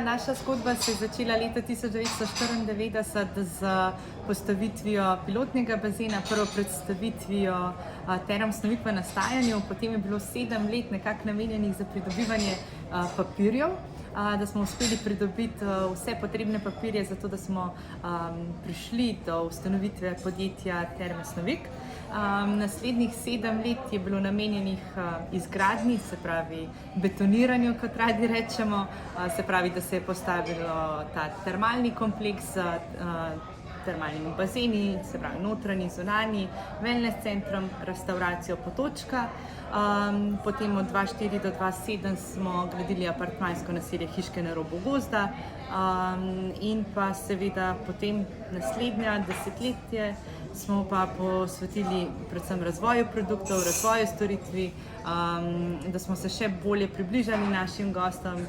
Naša zgodba se je začela leta 1994 z postavitvijo pilotnega bazena, prvo predstavitvijo Term Snovik v nastajanju, potem je bilo 7 let nekako namenjenih za pridobivanje papirjev, da smo uspeli pridobiti vse potrebne papirje, zato da smo prišli do ustanovitve podjetja Terme Snovik. Naslednjih 7 let je bilo namenjenih izgradnji, se pravi betoniranju, kot radi rečemo, se pravi, da se je postavilo ta termalni kompleks z termalnimi bazeni, se pravi notranji, zunanji, wellness centrom, restauracijo Potočka. Potem od 2004 do 2007 smo gradili apartmajsko naselje Hiške na robu gozda in pa seveda potem naslednja desetletje smo pa posvetili predvsem razvoju produktov, razvoju storitvi, da smo se še bolje približali našim gostom,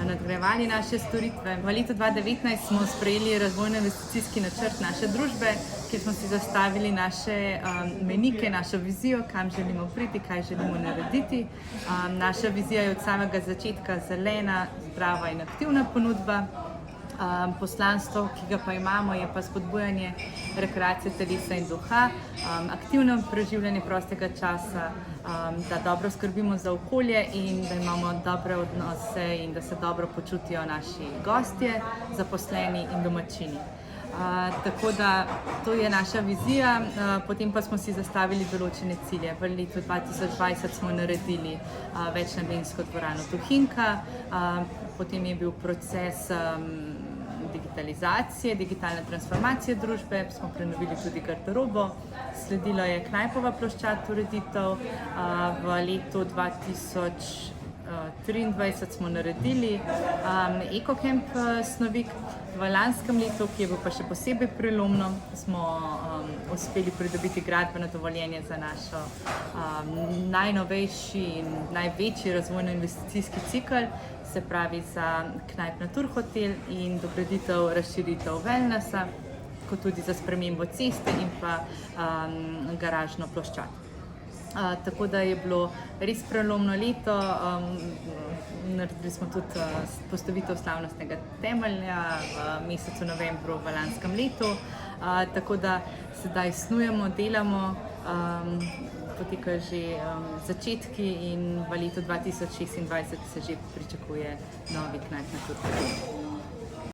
nadgrajevali naše storitve. V letu 2019 smo sprejeli razvojno-investicijski načrt naše družbe, kjer smo si zastavili naše menike, našo vizijo, kam želimo priti, kaj želimo narediti. Naša vizija je od samega začetka zelena, zdrava in aktivna ponudba. Poslanstvo, ki ga pa imamo, je pa spodbujanje rekreacije telesa in duha, aktivno preživljanje prostega časa, da dobro skrbimo za okolje in da imamo dobre odnose in da se dobro počutijo naši gostje, zaposleni in domačini. Tako da to je naša vizija, potem pa smo si zastavili določene cilje. V letu 2020 smo naredili večnamensko dvorano Tuhinka, potem je bil proces digitalizacije, digitalne transformacije družbe, smo prenovili tudi garderobo, sledilo je Knajpova ploščad ureditev, v letu 2023 smo naredili EcoCamp Snovik, v lanskem letu, ki je bil pa še posebej prelomno, smo uspeli pridobiti gradbeno dovoljenje za našo najnovejši in največji razvojno-investicijski cikel, se pravi za Knajp Natur hotel in dograditev, razširitev wellnessa, kot tudi za spremembo ceste in pa garažno ploščad. Tako da je bilo res prelomno leto, naredili smo tudi postavitev slavnostnega temelja v mesecu novembru v lanskem letu, tako da sedaj snujemo, delamo, potekajo že začetki in v letu 2026 se že pričakuje novi Knajp Natur hotel.